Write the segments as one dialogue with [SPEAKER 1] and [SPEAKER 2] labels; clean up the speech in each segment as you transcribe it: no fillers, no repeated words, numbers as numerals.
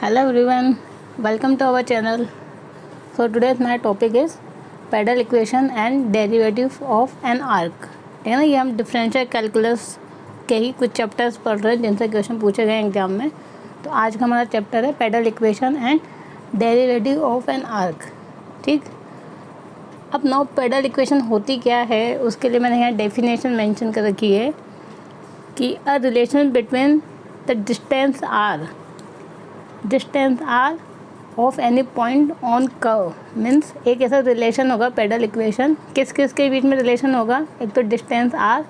[SPEAKER 1] Hello everyone, welcome to our channel. So today's my topic is pedal equation and derivative of an arc. ठीक है ना, ये हम differential calculus के ही कुछ चैप्टर्स पढ़ रहे हैं जिनसे क्वेश्चन पूछे गए एग्जाम में। तो आज का हमारा चैप्टर है pedal equation and derivative of an arc। ठीक, अब नाउ pedal equation होती क्या है उसके लिए मैंने यहाँ डेफिनेशन मेंशन कर रखी है कि a relation between the distance r of any point on curve means एक ऐसा रिलेशन होगा पेडल इक्वेशन किस किस के बीच में रिलेशन होगा। एक तो डिस्टेंस आर,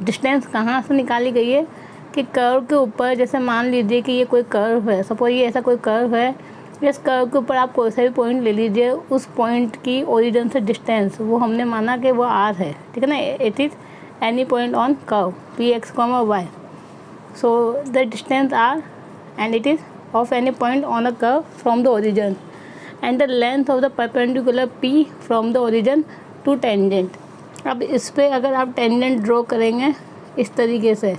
[SPEAKER 1] डिस्टेंस कहाँ से निकाली गई है कि कर्व के ऊपर, जैसे मान लीजिए कि ये कोई कर्व है, सपोज ये ऐसा कोई कर्व है, इस कर्व के ऊपर आप कोई सा भी पॉइंट ले लीजिए, उस पॉइंट की ओरिजिन से डिस्टेंस वो हमने माना कि वो आर है। ठीक है ना, it is any point on curve p x comma y, so the distance r and it is of any point on a curve from the origin and the length of the perpendicular p from the origin to tangent। अब इस पे अगर आप tangent draw करेंगे इस तरीके से,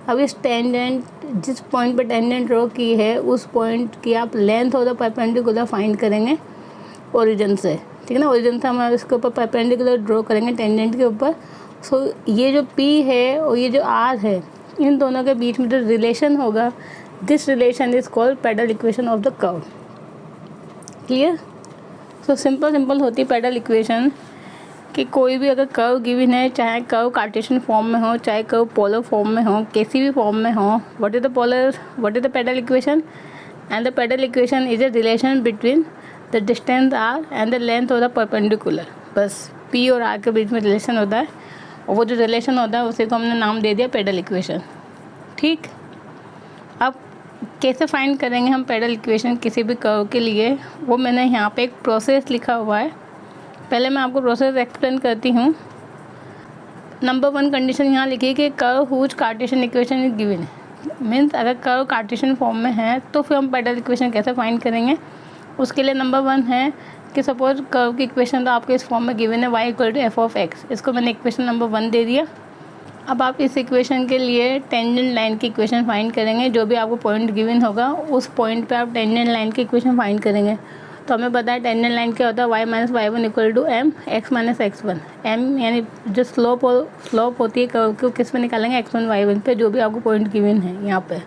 [SPEAKER 1] अब इस टेंजेंट जिस पॉइंट पे टेंजेंट ड्रॉ की है उस पॉइंट की आप length of the perpendicular find करेंगे ओरिजिन से। ठीक है ना, ओरिजिन से हम इसके ऊपर परपेंडिकुलर ड्रॉ करेंगे टेंजेंट के ऊपर। सो ये जो p है और ये जो r है, इन दोनों के बीच में जो रिलेशन होगा, this relation is called pedal equation of the curve. Clear? So simple होती है पेडल इक्वेशन कि कोई भी अगर कर्व गिवन है, चाहे कर्व कार्टेशियन फॉर्म में हो, चाहे कर्व पोलर फॉर्म में हो, किसी भी फॉर्म में हो, what is the pedal equation and the pedal equation is a relation between the distance r and the length of the perpendicular. बस पी और आर के बीच में रिलेशन होता है और वो जो रिलेशन होता है उसी को हमने नाम दे दिया पेडल इक्वेशन। ठीक, अब कैसे फाइंड करेंगे हम पेडल इक्वेशन किसी भी कर्व के लिए, वो मैंने यहाँ पे एक प्रोसेस लिखा हुआ है। पहले मैं आपको प्रोसेस एक्सप्लेन करती हूँ। नंबर 1 कंडीशन यहाँ लिखी है कि curve whose Cartesian equation is given, means अगर कर्व कार्टेशियन फॉर्म में है तो फिर हम पेडल इक्वेशन कैसे फाइंड करेंगे। उसके लिए नंबर 1 है कि सपोज कर्व की इक्वेशन तो आपको इस फॉर्म में गिवन है y equal to f of x, इसको मैंने इक्वेशन नंबर 1 दे दिया। अब आप इस इक्वेशन के लिए टेंजेंट लाइन की इक्वेशन फाइंड करेंगे, जो भी आपको पॉइंट गिवन होगा उस पॉइंट पे आप टेंजेंट लाइन की इक्वेशन फाइंड करेंगे। तो हमें पता है टेंजेंट लाइन क्या होता है, y minus y one equal to m x minus x one. M यानी जो स्लोप होती है कर्व को किस पे निकालेंगे, x1 y1 पे, जो भी आपको पॉइंट गिवन है यहाँ पे।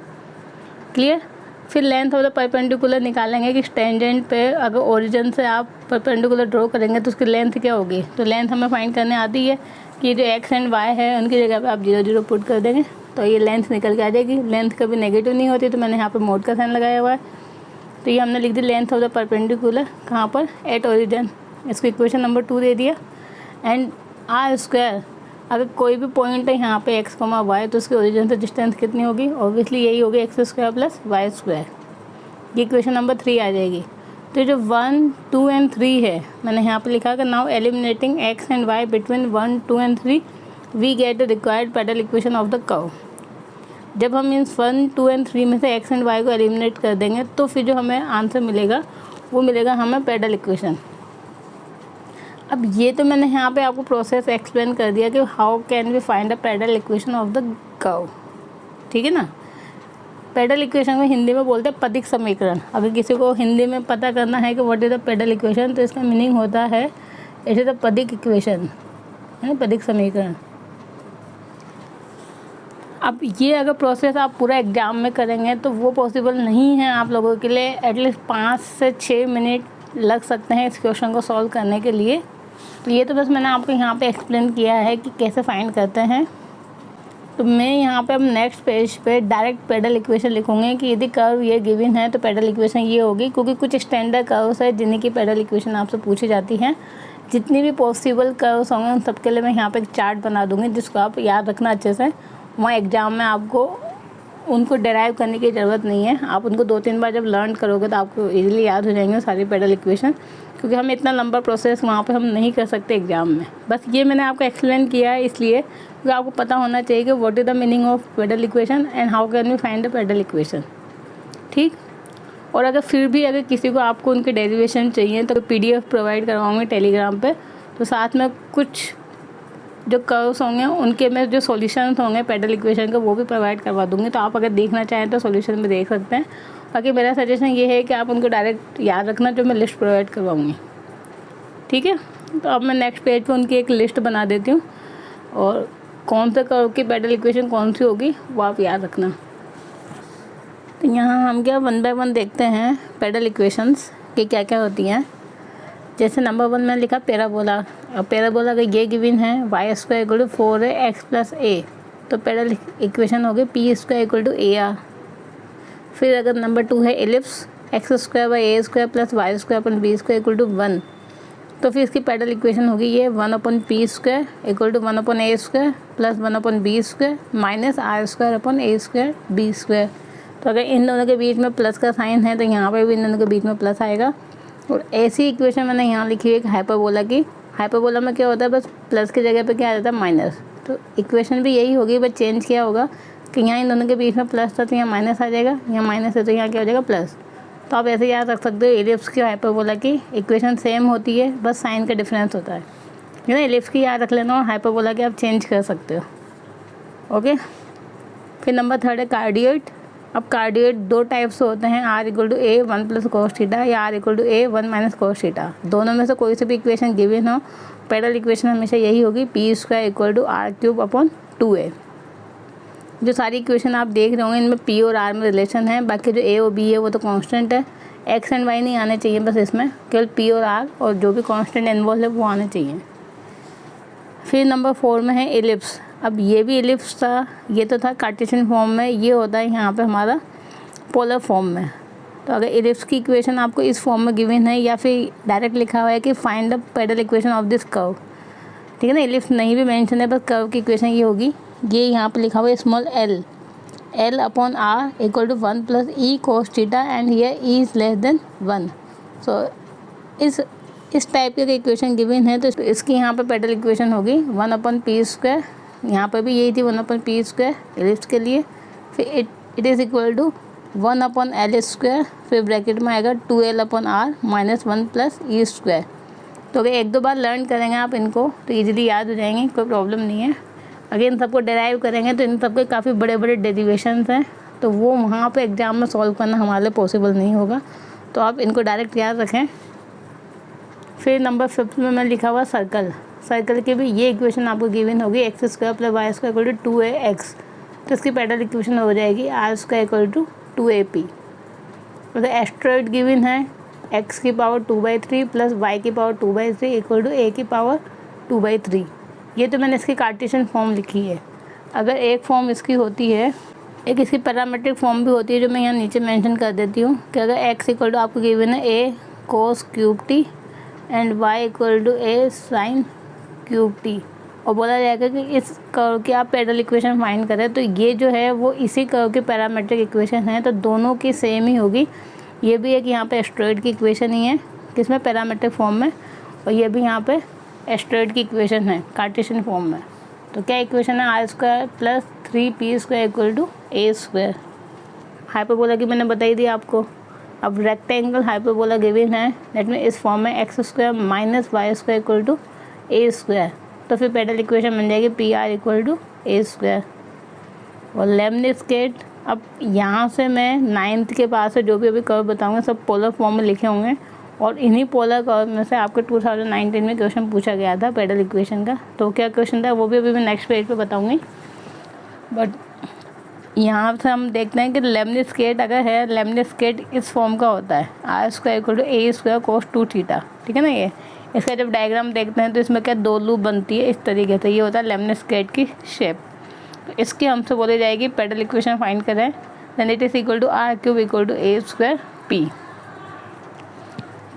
[SPEAKER 1] क्लियर? फिर लेंथ ऑफ द परपेंडिकुलर निकालेंगे कि टेंजेंट पे अगर ओरिजिन से आप परपेंडिकुलर ड्रॉ करेंगे तो उसकी लेंथ क्या होगी। तो लेंथ हमें फाइंड करने आती है कि जो x एंड y है उनकी जगह पे आप 0 0 पुट कर देंगे तो ये लेंथ निकल के आ जाएगी। लेंथ कभी नेगेटिव नहीं होती तो मैंने यहाँ पे मोड का साइन लगाया हुआ है। तो ये हमने लिख दी लेंथ ऑफ द परपेंडिकुलर, कहाँ पर, एट ओरिजिन। इसको इक्वेशन नंबर 2 दे दिया। एंड आर स्क्वायर, अगर कोई भी पॉइंट है यहाँ पे x, y, तो उसके ओरिजिन से डिस्टेंस कितनी होगी, ऑब्वियसली यही होगी x square plus y square. ये इक्वेशन नंबर 3 आ जाएगी। तो जो 1, 2 एंड 3 है मैंने यहाँ पे लिखा कि now eliminating x and y between 1, 2 and 3 we get the required pedal equation of the curve. जब हम इन 1, 2 एंड 3 में से x एंड y को एलिमिनेट कर देंगे तो फिर जो हमें आंसर मिलेगा वो मिलेगा हमें पेडल इक्वेशन। अब ये तो मैंने यहाँ पे आपको प्रोसेस एक्सप्लेन कर दिया कि how can we find the pedal equation of the curve. ठीक है ना, पेडल इक्वेशन में हिंदी में बोलते हैं पदिक समीकरण। अगर किसी को हिंदी में पता करना है कि what is the pedal equation तो इसका मीनिंग होता है इट इज़ द पदिक इक्वेशन, है पदिक समीकरण। अब ये अगर प्रोसेस आप पूरा एग्जाम में करेंगे तो वो पॉसिबल नहीं है आप लोगों के लिए। एटलीस्ट 5 से 6 मिनट लग सकते हैं इस क्वेश्चन को सॉल्व करने के लिए। तो ये तो बस मैंने आपको यहाँ पे एक्सप्लेन किया है कि कैसे फाइंड करते हैं। तो मैं यहाँ पे अब नेक्स्ट पेज पे डायरेक्ट पेडल इक्वेशन लिखूँगी कि यदि कर्व ये गिवन है तो पेडल इक्वेशन ये होगी, क्योंकि कुछ स्टैंडर्ड कर्व्स है जिन्हीं की पेडल इक्वेशन आपसे पूछी जाती हैं। जितनी भी पॉसिबल कर्व्स होंगे उन सबके लिए मैं यहाँ पे एक चार्ट बना दूँगी जिसको आप याद रखना अच्छे से। वहाँ एग्ज़ाम में आपको उनको डेराइव करने की ज़रूरत नहीं है, आप उनको 2-3 बार जब लर्न करोगे तो आपको ईजिली याद हो जाएंगे सारी पेडल इक्वेशन, क्योंकि हम इतना लंबा प्रोसेस वहाँ पे हम नहीं कर सकते एग्ज़ाम में। बस ये मैंने आपको एक्सप्लेन किया है इसलिए क्योंकि आपको पता होना चाहिए कि what is the meaning of pedal equation and how can we find the pedal equation. ठीक, और अगर फिर भी अगर किसी को आपको उनके डेरिवेशन चाहिए तो PDF प्रोवाइड करवाऊँगी टेलीग्राम पर। तो साथ में कुछ जो कर्व्स होंगे उनके में जो सॉल्यूशंस होंगे पेडल इक्वेशन के वो भी प्रोवाइड करवा दूँगी। तो आप अगर देखना चाहें तो सॉल्यूशन में देख सकते हैं। बाकी मेरा सजेशन ये है कि आप उनको डायरेक्ट याद रखना जो मैं लिस्ट प्रोवाइड करवाऊँगी, ठीक है। तो अब मैं नेक्स्ट पेज पे उनकी एक लिस्ट बना देती हूँ और कौन सा कर्व की पेडल इक्वेशन कौन सी होगी वो आप याद रखना। तो यहाँ हम क्या 1 बाय 1 देखते हैं पेडल इक्वेशंस कि क्या क्या होती हैं। जैसे नंबर 1 में लिखा पैराबोला। अब पैराबोला का ये गिवन है y² = 4ax + a, तो पेडल इक्वेशन होगी p² = ar। फिर अगर नंबर 2 है ellipse x² / a² + y² / b² = 1, तो फिर इसकी पेडल इक्वेशन होगी ये 1/p² = 1/a² + 1/b² -r² / a²b²। तो अगर इन दोनों के बीच में प्लस का साइन है तो यहाँ पर भी इन दोनों के बीच में प्लस आएगा। और ऐसी इक्वेशन मैंने यहाँ लिखी है एक हाइपरबोला की। हाइपरबोला में क्या होता है, बस प्लस की जगह पे क्या आ जाता है माइनस। तो इक्वेशन भी यही होगी, बस चेंज क्या होगा कि यहाँ इन दोनों के बीच में प्लस था तो यहाँ माइनस आ जाएगा, यहाँ माइनस है तो यहाँ क्या हो जाएगा प्लस। तो आप ऐसे याद रख सकते हो एलिप्स की हाइपरबोला की इक्वेशन सेम होती है, बस साइन का डिफरेंस होता है ना। एलिप्स की याद रख लेना और हाइपरबोला की आप चेंज कर सकते हो। ओके, फिर नंबर 3 है कार्डियोइड। अब कार्डियोइड 2 टाइप से होते हैं, r = a 1 + cos थीटा या r = a 1 - cos थीटा। दोनों में से कोई सी भी इक्वेशन गिवन हो, पेडल इक्वेशन हमेशा यही होगी p² = r³ / 2a। जो सारी इक्वेशन आप देख रहे होंगे इनमें p और r में रिलेशन है, बाकी जो a और b है वो तो कांस्टेंट है। x एंड y नहीं आने चाहिए, बस इसमें केवल p और r और जो भी कांस्टेंट इन्वॉल्व है वो आने चाहिए। फिर नंबर 4 में है एलिप्स। अब ये भी एलिप्स था, ये तो था कार्टेशियन फॉर्म में, ये होता है यहाँ पे हमारा पोलर फॉर्म में। तो अगर एलिप्स की इक्वेशन आपको इस फॉर्म में गिवन है या फिर डायरेक्ट लिखा हुआ है कि find the pedal equation of this curve, ठीक है ना, एलिप्स नहीं भी मेंशन है, बस कर्व की इक्वेशन ये होगी। ये यहाँ पे लिखा हुआ है small l l/r = 1 + e cos theta and here e is less than 1। सो इस टाइप की इक्वेशन गिवन है तो इसकी यहाँ पे पेडल इक्वेशन होगी 1/p²। यहाँ पर भी यही थी 1/p² एलिप्स के लिए। फिर it is equal to 1/l², फिर ब्रैकेट में आएगा 2l/r -1 + e²। तो अगर 1-2 बार लर्न करेंगे आप इनको तो इजीली याद हो जाएंगे, कोई प्रॉब्लम नहीं है। अगर इन सबको डेराइव करेंगे तो इन सबके काफ़ी बड़े बड़े डेरिवेशंस हैं, तो वो वहाँ पे एग्ज़ाम में सॉल्व करना हमारे लिए पॉसिबल नहीं होगा, तो आप इनको डायरेक्ट याद रखें। फिर नंबर 5 में मैं लिखा हुआ सर्कल। सर्कल की भी ये इक्वेशन आपको गिवन होगी x² + y² = 2ax। तो इसकी पेडल इक्वेशन हो जाएगी r² = 2ap। मतलब एस्ट्रॉइड गिवन है x⁻² + y⁻² = a⁻²। ये तो मैंने इसकी कार्टेशियन फॉर्म लिखी है। अगर एक फॉर्म इसकी होती है, एक इसकी पैरामीट्रिक फॉर्म भी होती है जो मैं यहाँ नीचे मेंशन कर देती हूँ कि अगर x = आपको गिवन है a cos³ and y = a sin³ और बोला जाएगा कि इस कर्व की आप पेडल इक्वेशन फाइंड करें, तो ये जो है वो इसी कर्व की पैरामीट्रिक इक्वेशन है, तो दोनों की सेम ही होगी। ये भी एक यहाँ पे एस्ट्रॉइड की इक्वेशन ही है किसमें पैरामीट्रिक फॉर्म में, और ये भी यहाँ पे एस्ट्रॉइड की इक्वेशन है कार्टेशियन फॉर्म में। तो क्या इक्वेशन है r² + 3p² = a²। हाइपरबोला की मैंने बताई दी आपको। अब रेक्टेंगल हाइपरबोला गिवन है, दैट में इस फॉर्म में x² - y² = a²। तो फिर पेडल इक्वेशन बन जाएगी PR = a²। और लेमनिस्केट, अब यहाँ से मैं 9th के पास से जो भी अभी कर्व बताऊँगा सब पोलर फॉर्म में लिखे होंगे, और इन्हीं पोलर कर्व में से आपके 2019 में क्वेश्चन पूछा गया था पेडल इक्वेशन का। तो क्या क्वेश्चन था वो भी अभी मैं नेक्स्ट पेज पे बताऊँगी। बट यहाँ से हम देखते हैं कि लेमनिस्केट अगर है, लेमनिस्केट इस फॉर्म का होता है r² = a² cos 2 थीटा, ठीक है ना। ये इसका जब डायग्राम देखते हैं तो इसमें क्या 2 लूप बनती है इस तरीके से, ये होता है लेमनिस्केट की शेप। तो इसकी हमसे बोली जाएगी पेडल इक्वेशन फाइंड करें, then it is equal to r³ = a²p।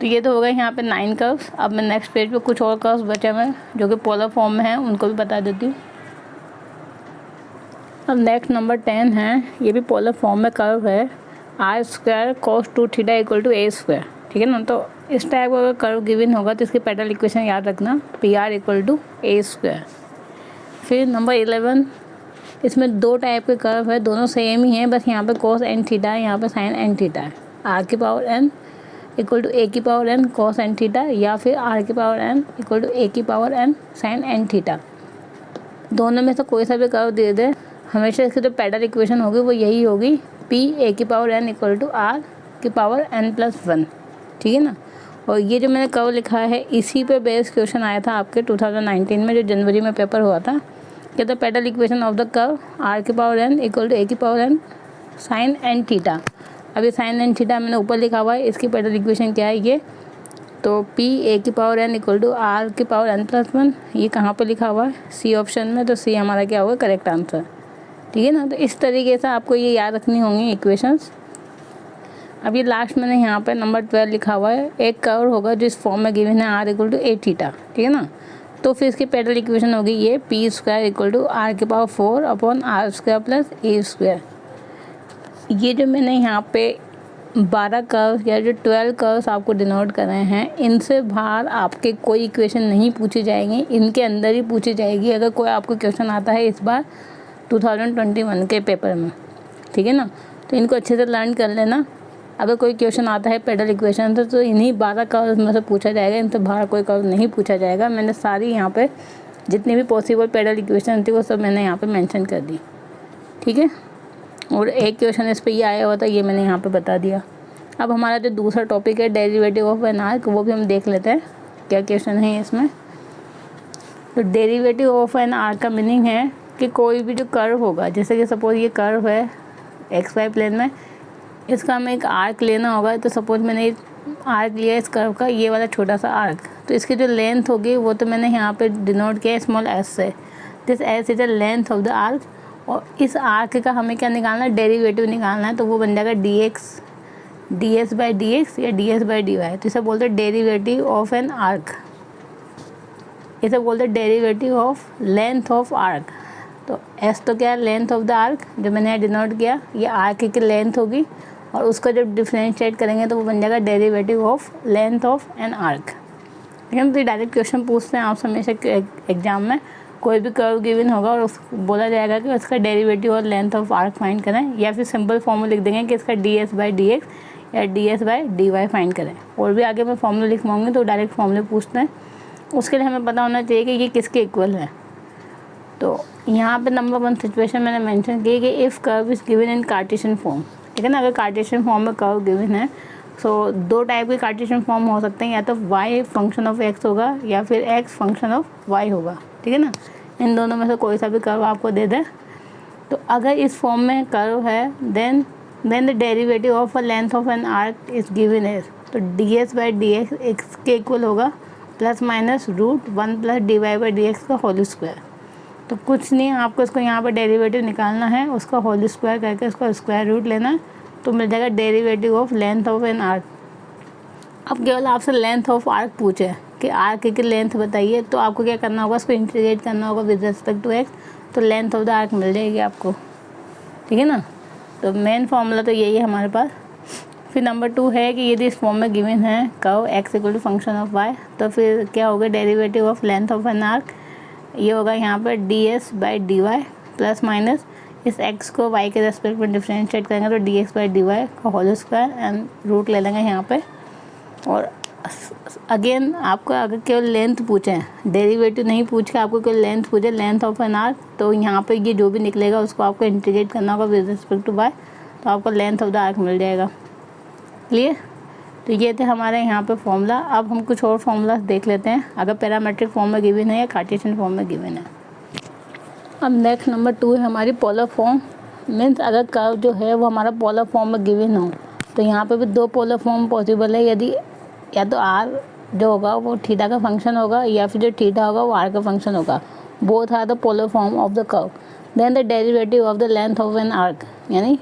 [SPEAKER 1] तो ये तो हो गए यहाँ पे 9 कर्व्स। अब मैं नेक्स्ट पेज पे कुछ और कर्व्स बचे हुए हैं जो कि पोलर फॉर्म में हैं, उनको भी बता देती हूँ। अब नेक्स्ट नंबर 10 है, ये भी पोलर फॉर्म में कर्व है r² cos 2 थीटा = a², ठीक है ना। तो इस टाइप का कर्व गिवन होगा तो इसकी पेडल इक्वेशन याद रखना PR = a²। फिर नंबर 11, इसमें 2 टाइप के कर्व है, दोनों सेम ही हैं, बस यहाँ पे cos n थीटा है, यहाँ पे sin n थीटा है। r⁻n = a⁻n cos n theta या फिर r⁻n = a⁻n sin n theta. दोनों में से कोई सा भी कर्व दे दे, हमेशा इसकी जो पेडल इक्वेशन होगी वो यही होगी पी ए की power n equal to r की पावर एन प्लस 1, ठीक है ना। और ये जो मैंने कर्व लिखा है इसी पे बेस क्वेश्चन आया था आपके 2019 में, जो जनवरी में पेपर हुआ था। कहता pedal equation of the curve r की power n equal to a की power n sine n theta. अब ये साइन एन थीटा मैंने ऊपर लिखा हुआ है, इसकी पेडल इक्वेशन क्या है ये, तो पी ए की power n equal to r की पावर एन प्लस 1। ये कहाँ पे लिखा हुआ है, सी ऑप्शन में, तो सी हमारा क्या होगा, करेक्ट आंसर, ठीक है ना। तो इस तरीके से आपको ये याद रखनी होंगी इक्वेशंस। अब ये लास्ट मैंने यहाँ पे नंबर 12 लिखा हुआ है, एक कर्व होगा जो इस फॉर्म में गिवन है r equal to a theta, ठीक है ना। तो फिर इसकी पेडल इक्वेशन होगी ये p square equal to r की power 4 upon r square plus a square. ये जो मैंने यहाँ पे 12 कर्व या जो 12 कर्व्स आपको डिनोट कर रहे हैं, इनसे बाहर आपके कोई इक्वेशन नहीं पूछी जाएंगी, इनके अंदर ही पूछी जाएगी अगर कोई आपको क्वेश्चन आता है इस बार 2021 के पेपर में, ठीक है ना। तो इनको अच्छे से लर्न कर लेना। अगर कोई क्वेश्चन आता है पेडल इक्वेशन तो इन्हीं 12 कर्व में से पूछा जाएगा, इनसे बाहर कोई कर्व नहीं पूछा जाएगा। मैंने सारी यहाँ पे जितनी भी पॉसिबल पेडल इक्वेशन थी वो सब मैंने यहाँ पे मेंशन कर दी, ठीक है। और एक क्वेश्चन इस पे ये आया हुआ था, ये मैंने यहाँ पे बता दिया। अब हमारा जो दूसरा टॉपिक है डेरिवेटिव ऑफ एन आर्क, वो भी हम देख लेते हैं क्या क्वेश्चन है इसमें। तो डेरिवेटिव ऑफ एन आर्क का मीनिंग है कि कोई भी जो कर्व होगा, जैसे कि सपोज ये कर्व है एक्स वाई प्लेन में, इसका हमें एक आर्क लेना होगा। तो सपोज मैंने आर्क लिया इस कर्व का, ये वाला छोटा सा आर्क, तो इसकी जो लेंथ होगी वो तो मैंने यहाँ पे डिनोट किया स्मॉल एस से। This S is the length of the arc, और इस आर्क का हमें क्या निकालना है, डेरिवेटिव निकालना है। तो वो बन जाएगा d s by d x या d s by d y. तो इसे बोलते हैं डेरिवेटिव ऑफ एन आर्क, इसे बोलते हैं derivative of length of arc. तो एस तो क्या है, लेंथ ऑफ द आर्क, जो मैंने यहाँ डिनोट किया, ये आर्क की लेंथ होगी, और उसका जब डिफ्रेंशिएट करेंगे तो वो बन जाएगा derivative of length of an arc, ठीक है। तो डायरेक्ट क्वेश्चन पूछते हैं आपसे हमेशा एग्जाम में, कोई भी कर्व गिवन होगा और उसको बोला जाएगा कि उसका डेरिवेटिव और लेंथ ऑफ आर्क फाइंड करें, या फिर सिंपल फॉर्मूला लिख देंगे कि इसका d s by d x या d s by d y find करें। और भी आगे मैं फॉर्मूला लिखवाऊंगी तो डायरेक्ट फॉर्मूले पूछते हैं, उसके लिए हमें पता होना चाहिए कि ये किसके इक्वल है। तो यहाँ पे नंबर 1 सिचुएशन मैंने मेंशन की कि if curve is given in Cartesian form, ठीक है ना। अगर कार्टेशियन फॉर्म में कर्व गिवन है, सो 2 टाइप के कार्टेशियन फॉर्म हो सकते हैं, या तो y फंक्शन ऑफ x होगा या फिर x फंक्शन ऑफ y होगा, ठीक है ना। इन दोनों में से कोई सा भी कर्व आपको दे दे। तो अगर इस फॉर्म में कर्व है, then the derivative of a length of an arc is given as, तो d s by d x x के इक्वल होगा plus minus root 1 plus d y by d x का होल स्क्वायर। तो कुछ नहीं, आपको इसको यहाँ पर डेरिवेटिव निकालना है, उसका होल स्क्वायर करके उसका स्क्वायर रूट लेना है, तो मिल जाएगा derivative of length of an arc. अब केवल आपसे लेंथ ऑफ आर्क पूछे कि आर्क की लेंथ बताइए, तो आपको क्या करना होगा, उसको इंटीग्रेट करना होगा विद रिस्पेक्ट टू एक्स, तो लेंथ ऑफ द आर्क मिल जाएगी आपको, ठीक है ना। तो मेन फॉर्मूला तो यही है हमारे पास। फिर नंबर 2 है कि यदि इस फॉर्म में गिवन है curve x equal to function of y, तो फिर क्या होगा, derivative of length of an arc, ये होगा यहाँ पर d s by d y plus minus इस x को y के रेस्पेक्ट में डिफ्रेंशिएट करेंगे तो d x by d y का होल स्क्वायर एंड रूट ले लेंगे यहाँ पे। और अगेन आपको अगर केवल लेंथ पूछें, डेरिवेटिव नहीं पूछ के आपको केवल लेंथ पूछे, लेंथ ऑफ एन आर्क, तो यहाँ पे ये जो भी निकलेगा उसको आपको इंटीग्रेट करना होगा विद रिस्पेक्ट टू y, तो आपको लेंथ ऑफ द आर्क मिल जाएगा। क्लियर। तो ये थे हमारे यहाँ पे फॉर्मूला। अब हम कुछ और फॉर्मूला देख लेते हैं, अगर पैरामेट्रिक फॉर्म में गिवन है या कार्टेशियन फॉर्म में गिवन है। अब नेक्स्ट नंबर 2 है हमारी पोलर फॉर्म, मीन्स अगर कर्व जो है वो हमारा पोलर फॉर्म में गिवन हो, तो यहाँ पे भी 2 पोलर फॉर्म पॉसिबल है। यदि या तो आर जो होगा वो थीटा का फंक्शन होगा, या फिर जो थीटा होगा वो आर का फंक्शन होगा। Both are the polar form of the curve. Then the derivative of the length of an arc, यानी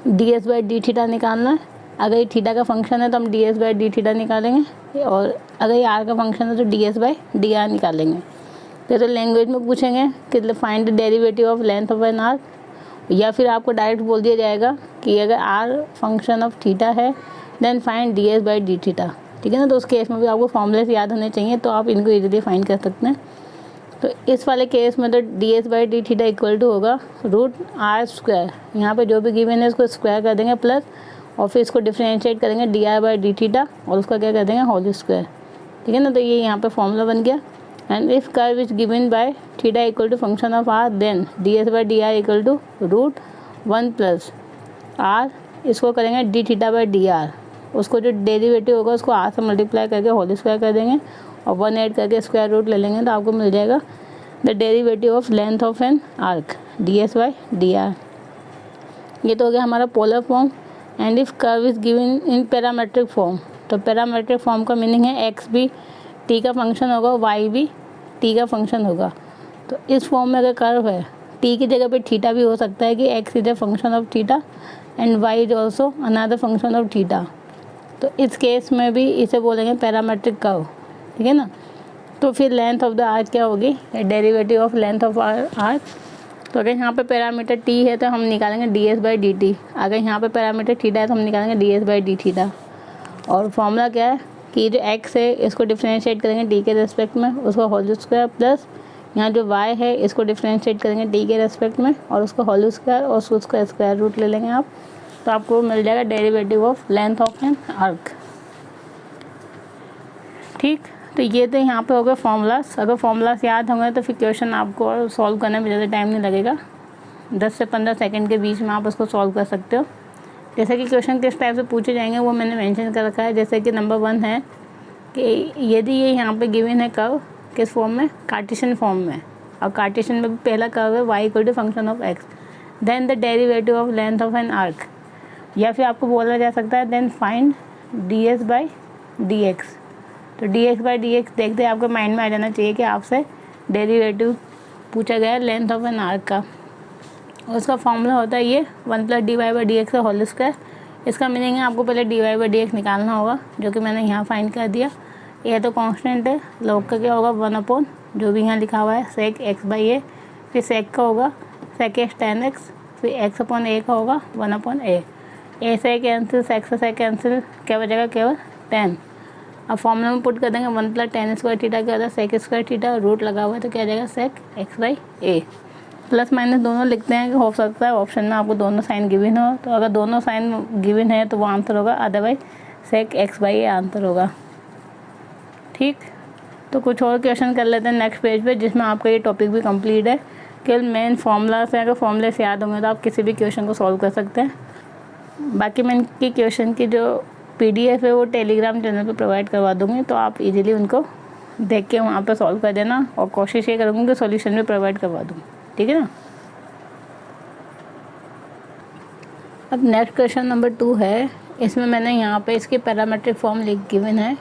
[SPEAKER 1] d s by d theta निकालना है। अगर ये थीटा का फंक्शन है तो हम d s by d theta निकालेंगे, और अगर ये आर का फंक्शन है तो d s by d r निकालेंगे। तो लैंग्वेज में पूछेंगे कि find the derivative of length of an arc, या फिर आपको डायरेक्ट बोल दिया जाएगा कि अगर आर फंक्शन ऑफ थीटा है then find d s by d theta, ठीक है ना। तो उस केस में भी आपको फॉर्मूले याद होने चाहिए, तो आप इनको इजीली फाइंड कर सकते हैं। तो इस वाले केस में तो d s by d theta equal to होगा रूट आर स्क्वायर, यहाँ पे जो भी गिवन है उसको स्क्वायर कर देंगे प्लस, और फिर इसको डिफ्रेंशिएट करेंगे D r by d theta, और उसका क्या कर देंगे होल स्क्वायर, ठीक है ना। तो ये यहाँ पे फॉर्मूला बन गया। And if curve is given by theta equal to function of r, then d s by d r equal to root 1 plus r, इसको करेंगे d theta by d r, उसको जो डेरिवेटिव होगा उसको आर से multiply करके whole square कर देंगे और 1 ऐड करके स्क्वायर रूट ले लेंगे तो आपको मिल जाएगा the derivative of length of an arc D s by d are. ये तो हो गया हमारा polar form. And if curve is given in parametric form, तो पैरामेट्रिक फॉर्म का मीनिंग है एक्स भी टी का फंक्शन होगा, वाई भी टी का फंक्शन होगा। तो इस फॉर्म में अगर कर्व है, टी की जगह पे थीटा भी हो सकता है कि x is a function of theta and y is also another function of theta. तो इस केस में भी इसे बोलेंगे पैरामेट्रिक कर्व, ठीक है ना। तो फिर लेंथ ऑफ द आर्क क्या होगी, derivative of length of arc. तो अगर यहाँ पे पैरामीटर टी है तो हम निकालेंगे D s by d T, अगर यहाँ पे पैरामीटर थीटा है तो हम निकालेंगे D s by d theta. और फॉर्मूला क्या है कि जो एक्स है इसको डिफ्रेंशिएट करेंगे टी के रेस्पेक्ट में, उसको होल स्क्वायर, प्लस यहाँ जो वाई है इसको डिफ्रेंशिएट करेंगे टी के रेस्पेक्ट में और उसको होल स्क्वायर और उसका स्क्वायर रूट ले लेंगे आप, तो आपको मिल जाएगा derivative of length of an arc. ठीक, तो ये तो यहाँ पे हो गए फॉर्मूलास। अगर फॉर्मूलास याद होंगे तो फिर क्वेश्चन आपको सॉल्व करने में ज़्यादा टाइम नहीं लगेगा, 10 से 15 सेकंड के बीच में आप उसको सॉल्व कर सकते हो। जैसे कि क्वेश्चन किस टाइप से पूछे जाएंगे वो मैंने मेंशन कर रखा है। जैसे कि नंबर 1 है कि यदि ये यहाँ पे गिवन है कर्व किस फॉर्म में, कार्टेशियन फॉर्म में, और कार्टेशियन में भी पहला कर्व है y equal to function of x, then the derivative of length of an arc. या फिर आपको बोला जा सकता है then find d s by d x. तो d x by d x देखते आपके माइंड में आ जाना चाहिए कि आपसे डेरिवेटिव पूछा गया है लेंथ ऑफ एन आर्क का, और उसका फॉर्मूला होता है ये 1 plus d y by d x का होल स्क्वायर। इसका मीनिंग है आपको पहले d y by d x निकालना होगा, जो कि मैंने यहाँ फाइंड कर दिया। ये तो कांस्टेंट है, लॉग का क्या होगा 1 अपॉन जो भी यहाँ लिखा हुआ है सेक एक्स बाई ए, फिर सेक का होगा सेक एक्स टेन एक्स, फिर एक्स अपॉन ए का होगा 1 अपॉन ए से कैंसिल, सेक से सेक कैंसिल, क्या बचेगा केवल 10। अब फॉर्मूला में पुट कर देंगे 1 प्लस टेन स्क्वायर थीटा क्या होता है सेक स्क्वायर थीटा, रूट लगा हुआ है तो क्या जाएगा sec x by a. Plus minus दोनों लिखते हैं कि हो सकता है ऑप्शन में आपको दोनों साइन गिवन हो, तो अगर दोनों साइन गिवन है तो वो आंसर होगा, otherwise sec x by a answer होगा। ठीक, तो कुछ और क्वेश्चन कर लेते हैं नेक्स्ट पेज पे, जिसमें आपका ये टॉपिक भी कंप्लीट है। केवल मेन फॉर्मूला से अगर फॉर्मूले से याद होंगे तो आप किसी भी क्वेश्चन को सॉल्व कर सकते हैं। बाकी मैं इनकी क्वेश्चन की जो PDF है वो टेलीग्राम चैनल पे प्रोवाइड करवा दूँगी, तो आप इजीली उनको देख के वहाँ पे सॉल्व कर देना, और कोशिश ये करूँगी कि सॉल्यूशन भी प्रोवाइड करवा दूँ, ठीक है ना। अब नेक्स्ट क्वेश्चन नंबर 2 है। इसमें मैंने यहाँ पे इसकी पैरामेट्रिक फॉर्म गिवन है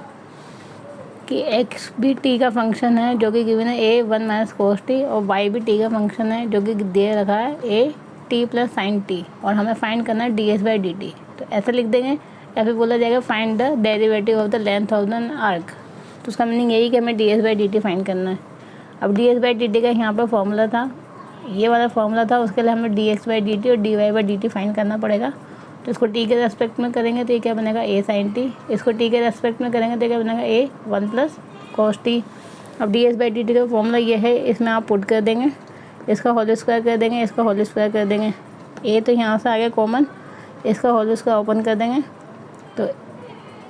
[SPEAKER 1] कि एक्स भी टी का फंक्शन है जो कि गिवन है ए 1 माइनस कोस टी, और वाई भी टी का फंक्शन है जो कि दे रखा है A T plus sign T, और हमें फाइंड करना है D s by d T. तो ऐसे लिख देंगे, या फिर बोला जाएगा find the derivative of the length of the arc. तो उसका मीनिंग यही कि हमें D s by d t find करना है। अब D s by d T का यहाँ पर फॉर्मूला था, ये वाला फॉर्मूला था, उसके लिए हमें d x by d t और d y by d t find करना पड़ेगा। तो इसको टी के रेस्पेक्ट में करेंगे तो ये क्या बनेगा ए साइन टी, इसको टी के रेस्पेक्ट में करेंगे तो क्या बनेगा ए 1 प्लस कोस टी। अब D s by d T का फॉर्मूला ये है, इसमें आप पुट कर देंगे, इसका होल स्क्वायर कर देंगे, इसका होल स्क्वायर कर देंगे, ए तो यहाँ से आ गया कॉमन, इसका होल स्क्वायर ओपन कर देंगे तो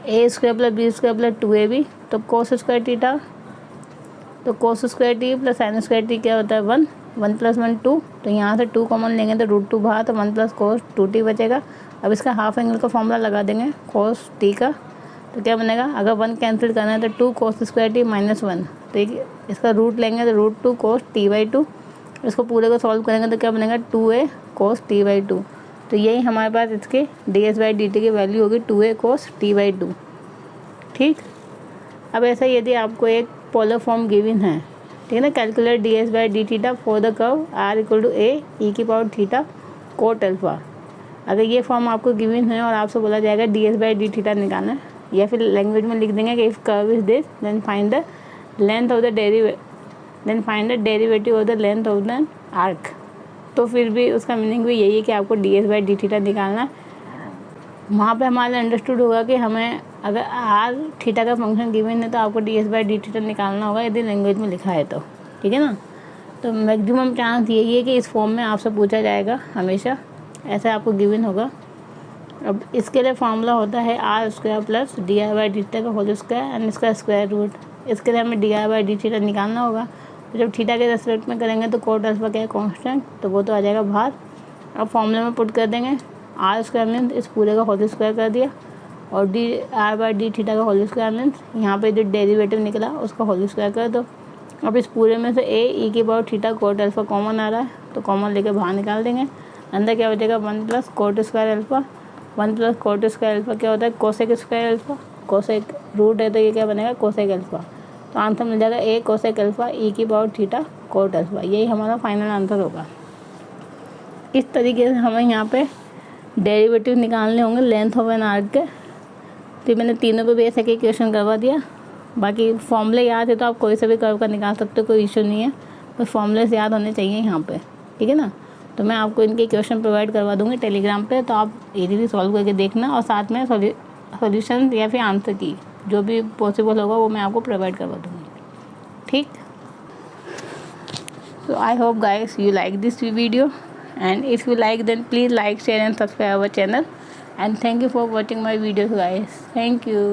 [SPEAKER 1] a square plus b square plus 2ab, तो कोस स्क्वायर टीटा, तो cos square t plus sine square t क्या होता है 1, 1 प्लस 1 2, तो यहाँ से 2 कॉमन लेंगे तो रूट 2 बाहर, तो 1 प्लस कोस 2t बचेगा। अब इसका हाफ एंगल का फॉर्मूला लगा देंगे कोस टी का, तो क्या बनेगा, अगर 1 कैंसिल करना है तो 2 कोस स्क्वायर टी माइनस 1, तो इसका रूट लेंगे तो रूट 2 कोस टी बाई 2, इसको पूरे को सॉल्व करेंगे तो क्या बनेगा 2a कोस टी बाई 2। तो यही हमारे पास इसके D s by d T की वैल्यू होगी 2a कोस टी बाई 2। ठीक, अब ऐसा यदि आपको एक पोलर फॉर्म गिवन है, ठीक है ना, calculate d s by d theta for the curve r equal to a e की पावर थीटा कोट अल्फा। अगर ये फॉर्म आपको गिवन है और आपसे बोला जाएगा d s by d theta निकालना है, या फिर लैंग्वेज में लिख देंगे कि if curve is this then find the length of the derivative of the length of the arc. तो फिर भी उसका मीनिंग भी यही है कि आपको D s by d theta निकालना है। वहाँ पे हमारे अंडरस्टूड होगा कि हमें अगर आर थीटा का फंक्शन गिवन है तो आपको D s by d theta निकालना होगा, यदि लैंग्वेज में लिखा है तो, ठीक है ना। तो मैक्सिमम चांस यही है कि इस फॉर्म में आपसे पूछा जाएगा हमेशा, ऐसा आपको गिवन होगा। अब इसके लिए फार्मूला होता है r square plus d r by d theta का होल स्क्वायर एंड इसका स्क्वायर रूट। इसके लिए हमें d r by d theta निकालना होगा, तो जब थीटा के रेस्पेक्ट में करेंगे तो कोट अल्फा क्या है कांस्टेंट, तो वो तो आ जाएगा बाहर। अब फॉर्मूले में पुट कर देंगे आर स्क्वायर मीन्स इस पूरे का होल स्क्वायर कर दिया, और D r by d theta का होल स्क्वायर मीन्स यहाँ पे जो डेरिवेटिव निकला उसका होल स्क्वायर कर दो। अब इस पूरे में से ए ई की power theta cot alpha common आ रहा है, तो कॉमन लेके बाहर निकाल देंगे। अंदर क्या बचेगा 1 plus cot square alpha. 1 plus cot square alpha क्या होता है cosec square alpha, cosec root है तो ये क्या बनेगा कोसेक अल्फा। तो आंसर मिल जाएगा ए कोसेक अल्फा ई की पावर थीटा कोट अल्फा। यही हमारा फाइनल आंसर होगा। इस तरीके से हमें यहाँ पे डेरिवेटिव निकालने होंगे लेंथ ऑफ एन आर्क के। तो मैंने तीनों पे बेस एक क्वेश्चन करवा दिया। बाकी फॉर्मूले याद है तो आप कोई से भी कर्व का निकाल सकते हो, कोई इशू नहीं है, बस फॉर्मूले से याद होने चाहिए यहाँ पे, ठीक है ना। तो मैं आपको इनके क्वेश्चन प्रोवाइड करवा दूँगी टेलीग्राम पे, तो आप इजीली सॉल्व करके देखना, और साथ में सॉल्यूशन या फिर आंसर की जो भी पॉसिबल होगा वो मैं आपको प्रोवाइड करवा दूँगी, ठीक। So I hope guys you like this video, and if you like then please like, share and subscribe our channel, and thank you for watching my videos guys. Thank you.